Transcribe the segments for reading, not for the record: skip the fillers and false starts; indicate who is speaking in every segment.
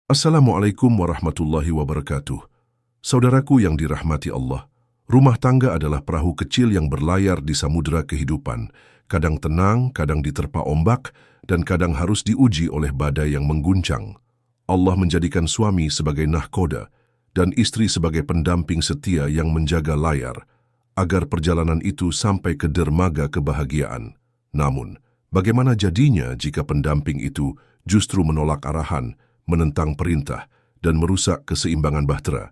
Speaker 1: Assalamualaikum warahmatullahi wabarakatuh. Saudaraku yang dirahmati Allah, rumah tangga adalah perahu kecil yang berlayar di samudera kehidupan. Kadang tenang, kadang diterpa ombak, dan kadang harus diuji oleh badai yang mengguncang. Allah menjadikan suami sebagai nahkoda dan istri sebagai pendamping setia yang menjaga layar, agar perjalanan itu sampai ke dermaga kebahagiaan. Namun, bagaimana jadinya jika pendamping itu justru menolak arahan, menentang perintah, dan merusak keseimbangan bahtera?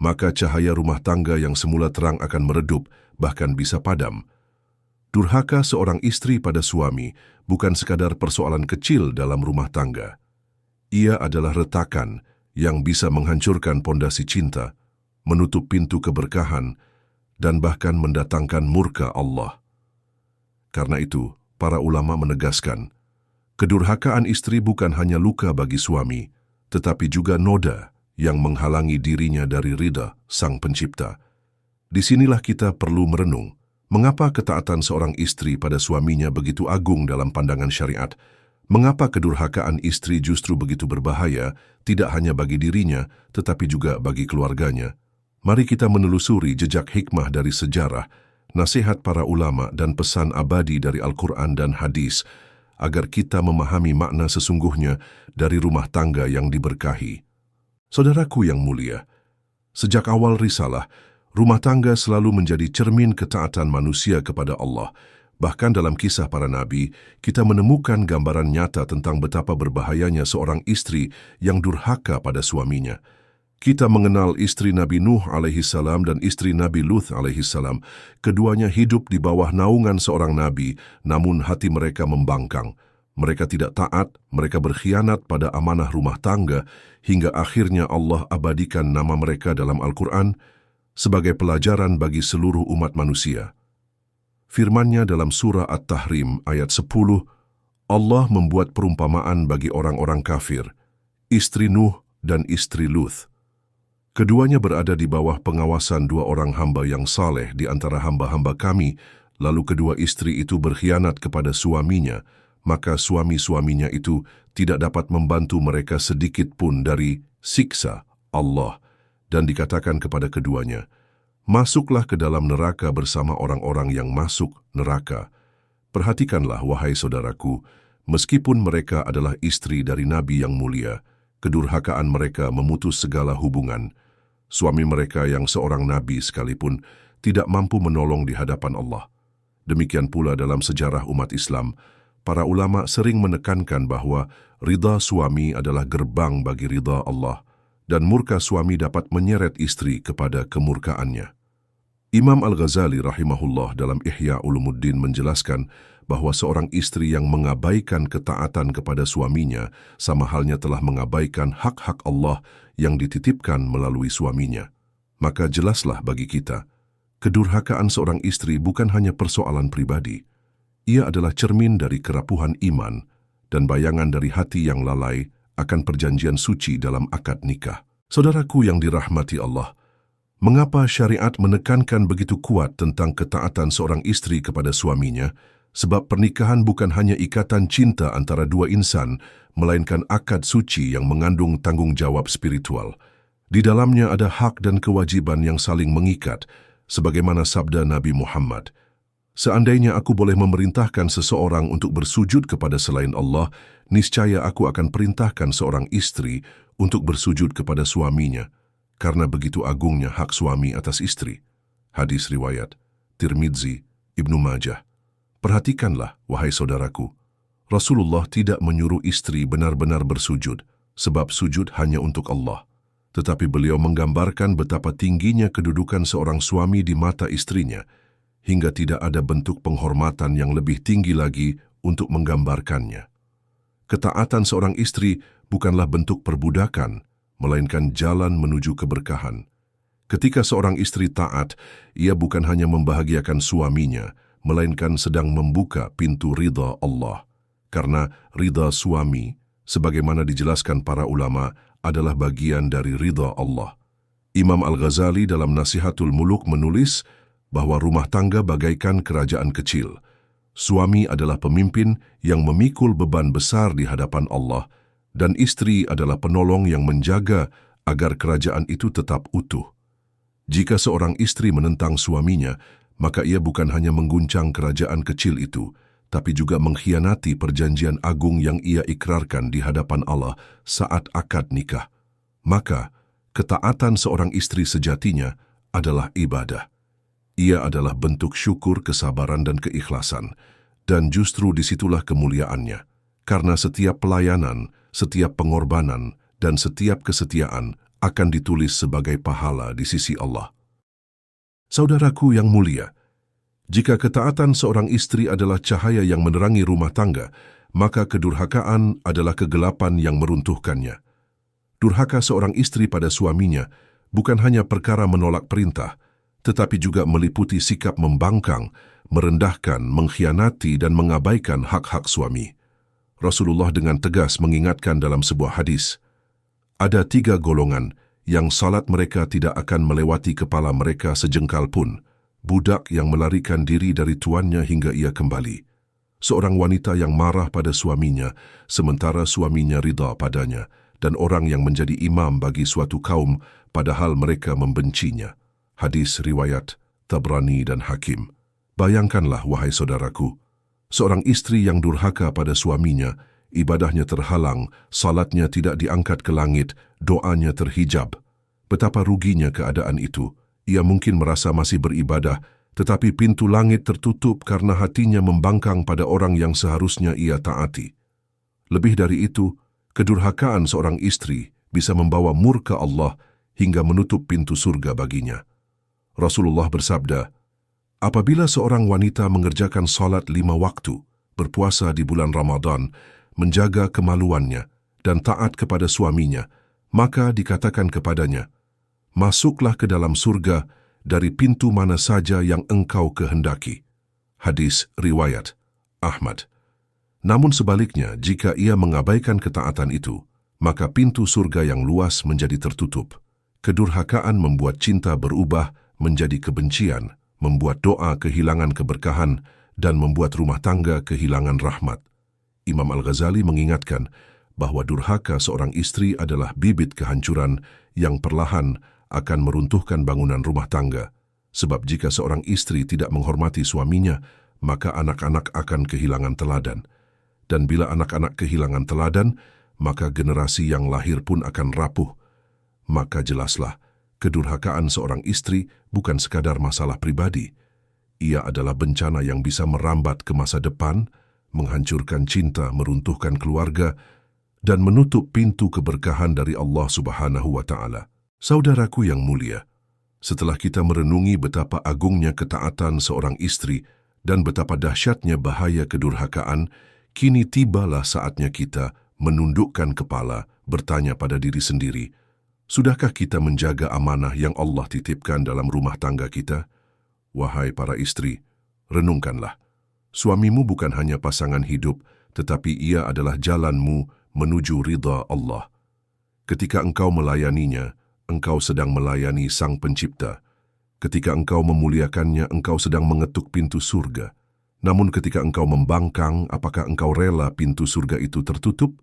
Speaker 1: Maka cahaya rumah tangga yang semula terang akan meredup, bahkan bisa padam. Durhaka seorang istri pada suami bukan sekadar persoalan kecil dalam rumah tangga. Ia adalah retakan yang bisa menghancurkan pondasi cinta, menutup pintu keberkahan, dan bahkan mendatangkan murka Allah. Karena itu, para ulama menegaskan, kedurhakaan istri bukan hanya luka bagi suami, tetapi juga noda yang menghalangi dirinya dari ridha Sang Pencipta. Disinilah kita perlu merenung, mengapa ketaatan seorang istri pada suaminya begitu agung dalam pandangan syariat? Mengapa kedurhakaan istri justru begitu berbahaya, tidak hanya bagi dirinya, tetapi juga bagi keluarganya? Mari kita menelusuri jejak hikmah dari sejarah, nasihat para ulama dan pesan abadi dari Al-Quran dan hadis, agar kita memahami makna sesungguhnya dari rumah tangga yang diberkahi. Saudaraku yang mulia, sejak awal risalah, rumah tangga selalu menjadi cermin ketaatan manusia kepada Allah. Bahkan dalam kisah para nabi, kita menemukan gambaran nyata tentang betapa berbahayanya seorang istri yang durhaka pada suaminya. Kita mengenal istri Nabi Nuh alaihissalam dan istri Nabi Luth alaihissalam. Keduanya hidup di bawah naungan seorang nabi, namun hati mereka membangkang. Mereka tidak taat, mereka berkhianat pada amanah rumah tangga, hingga akhirnya Allah abadikan nama mereka dalam Al-Quran sebagai pelajaran bagi seluruh umat manusia. Firman-Nya dalam surah At-Tahrim ayat 10, Allah membuat perumpamaan bagi orang-orang kafir, istri Nuh dan istri Luth. Keduanya berada di bawah pengawasan dua orang hamba yang saleh di antara hamba-hamba kami, lalu kedua istri itu berkhianat kepada suaminya, maka suami-suaminya itu tidak dapat membantu mereka sedikit pun dari siksa Allah, dan dikatakan kepada keduanya, masuklah ke dalam neraka bersama orang-orang yang masuk neraka. Perhatikanlah, wahai saudaraku, meskipun mereka adalah istri dari Nabi yang mulia, kedurhakaan mereka memutus segala hubungan. Suami mereka yang seorang nabi sekalipun tidak mampu menolong di hadapan Allah. Demikian pula dalam sejarah umat Islam, para ulama sering menekankan bahwa ridha suami adalah gerbang bagi ridha Allah, dan murka suami dapat menyeret istri kepada kemurkaannya. Imam Al-Ghazali rahimahullah dalam Ihya Ulumuddin menjelaskan bahwa seorang istri yang mengabaikan ketaatan kepada suaminya sama halnya telah mengabaikan hak-hak Allah yang dititipkan melalui suaminya. Maka jelaslah bagi kita, kedurhakaan seorang istri bukan hanya persoalan pribadi. Ia adalah cermin dari kerapuhan iman dan bayangan dari hati yang lalai akan perjanjian suci dalam akad nikah. Saudaraku yang dirahmati Allah, mengapa syariat menekankan begitu kuat tentang ketaatan seorang istri kepada suaminya? Sebab pernikahan bukan hanya ikatan cinta antara dua insan, melainkan akad suci yang mengandung tanggung jawab spiritual. Di dalamnya ada hak dan kewajiban yang saling mengikat, sebagaimana sabda Nabi Muhammad, seandainya aku boleh memerintahkan seseorang untuk bersujud kepada selain Allah, niscaya aku akan perintahkan seorang istri untuk bersujud kepada suaminya, karena begitu agungnya hak suami atas istri. Hadis riwayat Tirmidzi, Ibnu Majah. Perhatikanlah, wahai saudaraku, Rasulullah tidak menyuruh istri benar-benar bersujud, sebab sujud hanya untuk Allah. Tetapi beliau menggambarkan betapa tingginya kedudukan seorang suami di mata istrinya, hingga tidak ada bentuk penghormatan yang lebih tinggi lagi untuk menggambarkannya. Ketaatan seorang istri bukanlah bentuk perbudakan, melainkan jalan menuju keberkahan. Ketika seorang istri taat, ia bukan hanya membahagiakan suaminya, melainkan sedang membuka pintu ridha Allah. Karena ridha suami, sebagaimana dijelaskan para ulama, adalah bagian dari ridha Allah. Imam Al-Ghazali dalam Nasihatul Muluk menulis bahwa rumah tangga bagaikan kerajaan kecil. Suami adalah pemimpin yang memikul beban besar di hadapan Allah dan istri adalah penolong yang menjaga agar kerajaan itu tetap utuh. Jika seorang istri menentang suaminya, maka ia bukan hanya mengguncang kerajaan kecil itu, tapi juga mengkhianati perjanjian agung yang ia ikrarkan di hadapan Allah saat akad nikah. Maka, ketaatan seorang istri sejatinya adalah ibadah. Ia adalah bentuk syukur, kesabaran, dan keikhlasan. Dan justru disitulah kemuliaannya. Karena setiap pelayanan, setiap pengorbanan, dan setiap kesetiaan akan ditulis sebagai pahala di sisi Allah. Saudaraku yang mulia, jika ketaatan seorang istri adalah cahaya yang menerangi rumah tangga, maka kedurhakaan adalah kegelapan yang meruntuhkannya. Durhaka seorang istri pada suaminya bukan hanya perkara menolak perintah, tetapi juga meliputi sikap membangkang, merendahkan, mengkhianati, dan mengabaikan hak-hak suami. Rasulullah dengan tegas mengingatkan dalam sebuah hadis, ada 3 golongan yang salat mereka tidak akan melewati kepala mereka sejengkal pun. Budak yang melarikan diri dari tuannya hingga ia kembali. Seorang wanita yang marah pada suaminya, sementara suaminya ridha padanya, dan orang yang menjadi imam bagi suatu kaum, padahal mereka membencinya. Hadis riwayat Tabrani dan Hakim. Bayangkanlah, wahai saudaraku, seorang istri yang durhaka pada suaminya, ibadahnya terhalang, salatnya tidak diangkat ke langit, doanya terhijab. Betapa ruginya keadaan itu. Ia mungkin merasa masih beribadah, tetapi pintu langit tertutup karena hatinya membangkang pada orang yang seharusnya ia taati. Lebih dari itu, kedurhakaan seorang istri bisa membawa murka Allah hingga menutup pintu surga baginya. Rasulullah bersabda, apabila seorang wanita mengerjakan salat 5 waktu, berpuasa di bulan Ramadan, menjaga kemaluannya, dan taat kepada suaminya, maka dikatakan kepadanya, masuklah ke dalam surga dari pintu mana saja yang engkau kehendaki. Hadis riwayat Ahmad. Namun sebaliknya, jika ia mengabaikan ketaatan itu, maka pintu surga yang luas menjadi tertutup. Kedurhakaan membuat cinta berubah menjadi kebencian, membuat doa kehilangan keberkahan, dan membuat rumah tangga kehilangan rahmat. Imam Al-Ghazali mengingatkan bahwa durhaka seorang istri adalah bibit kehancuran yang perlahan akan meruntuhkan bangunan rumah tangga. Sebab jika seorang istri tidak menghormati suaminya, maka anak-anak akan kehilangan teladan. Dan bila anak-anak kehilangan teladan, maka generasi yang lahir pun akan rapuh. Maka jelaslah, kedurhakaan seorang istri bukan sekadar masalah pribadi. Ia adalah bencana yang bisa merambat ke masa depan, menghancurkan cinta, meruntuhkan keluarga, dan menutup pintu keberkahan dari Allah Subhanahu wa Ta'ala. Saudaraku yang mulia, setelah kita merenungi betapa agungnya ketaatan seorang istri dan betapa dahsyatnya bahaya kedurhakaan, kini tibalah saatnya kita menundukkan kepala, bertanya pada diri sendiri, sudahkah kita menjaga amanah yang Allah titipkan dalam rumah tangga kita? Wahai para istri, renungkanlah. Suamimu bukan hanya pasangan hidup, tetapi ia adalah jalanmu menuju ridha Allah. Ketika engkau melayaninya, engkau sedang melayani Sang Pencipta. Ketika engkau memuliakannya, engkau sedang mengetuk pintu surga. Namun ketika engkau membangkang, apakah engkau rela pintu surga itu tertutup?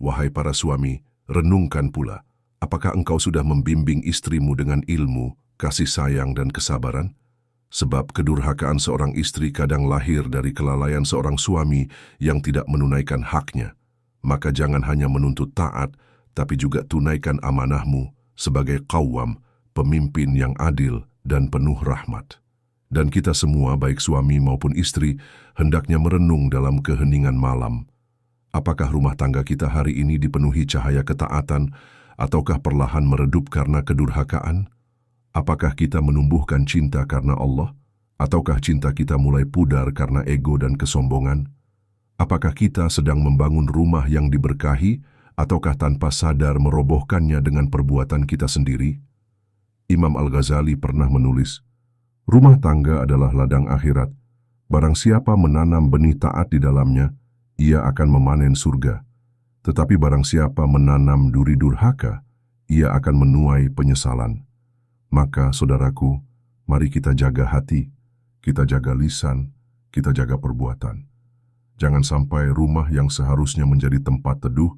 Speaker 1: Wahai para suami, renungkan pula. Apakah engkau sudah membimbing istrimu dengan ilmu, kasih sayang, dan kesabaran? Sebab kedurhakaan seorang istri kadang lahir dari kelalaian seorang suami yang tidak menunaikan haknya. Maka jangan hanya menuntut taat, tapi juga tunaikan amanahmu sebagai qawwam, pemimpin yang adil dan penuh rahmat. Dan kita semua, baik suami maupun istri, hendaknya merenung dalam keheningan malam. Apakah rumah tangga kita hari ini dipenuhi cahaya ketaatan, ataukah perlahan meredup karena kedurhakaan? Apakah kita menumbuhkan cinta karena Allah, ataukah cinta kita mulai pudar karena ego dan kesombongan? Apakah kita sedang membangun rumah yang diberkahi, ataukah tanpa sadar merobohkannya dengan perbuatan kita sendiri? Imam Al-Ghazali pernah menulis, rumah tangga adalah ladang akhirat. Barang siapa menanam benih taat di dalamnya, ia akan memanen surga. Tetapi barang siapa menanam duri durhaka, ia akan menuai penyesalan. Maka, saudaraku, mari kita jaga hati, kita jaga lisan, kita jaga perbuatan. Jangan sampai rumah yang seharusnya menjadi tempat teduh,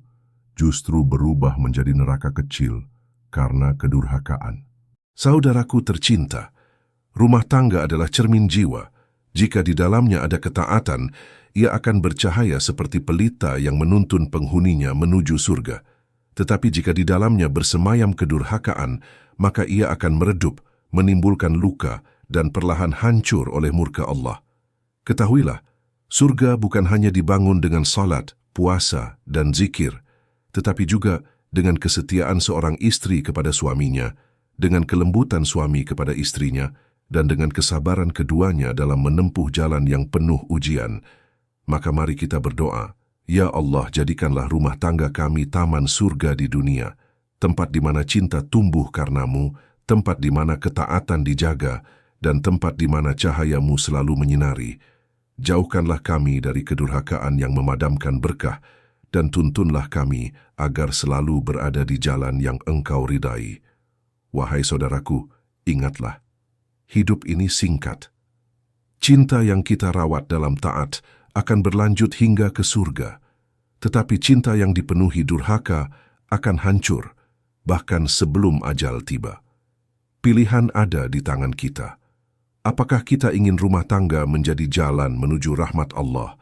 Speaker 1: justru berubah menjadi neraka kecil karena kedurhakaan. Saudaraku tercinta, rumah tangga adalah cermin jiwa. Jika di dalamnya ada ketaatan, ia akan bercahaya seperti pelita yang menuntun penghuninya menuju surga. Tetapi jika di dalamnya bersemayam kedurhakaan, maka ia akan meredup, menimbulkan luka, dan perlahan hancur oleh murka Allah. Ketahuilah, surga bukan hanya dibangun dengan salat, puasa, dan zikir, tetapi juga dengan kesetiaan seorang istri kepada suaminya, dengan kelembutan suami kepada istrinya, dan dengan kesabaran keduanya dalam menempuh jalan yang penuh ujian. Maka mari kita berdoa, Ya Allah, jadikanlah rumah tangga kami taman surga di dunia, tempat di mana cinta tumbuh karenamu, tempat di mana ketaatan dijaga, dan tempat di mana cahayamu selalu menyinari. Jauhkanlah kami dari kedurhakaan yang memadamkan berkah, dan tuntunlah kami agar selalu berada di jalan yang Engkau ridai. Wahai saudaraku, ingatlah, hidup ini singkat. Cinta yang kita rawat dalam taat akan berlanjut hingga ke surga, tetapi cinta yang dipenuhi durhaka akan hancur, bahkan sebelum ajal tiba. Pilihan ada di tangan kita. Apakah kita ingin rumah tangga menjadi jalan menuju rahmat Allah,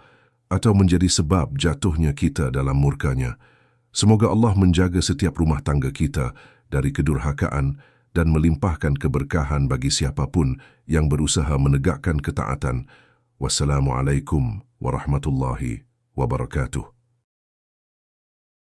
Speaker 1: atau menjadi sebab jatuhnya kita dalam murkanya? Semoga Allah menjaga setiap rumah tangga kita dari kedurhakaan dan melimpahkan keberkahan bagi siapapun yang berusaha menegakkan ketaatan. Wassalamualaikum warahmatullahi wabarakatuh.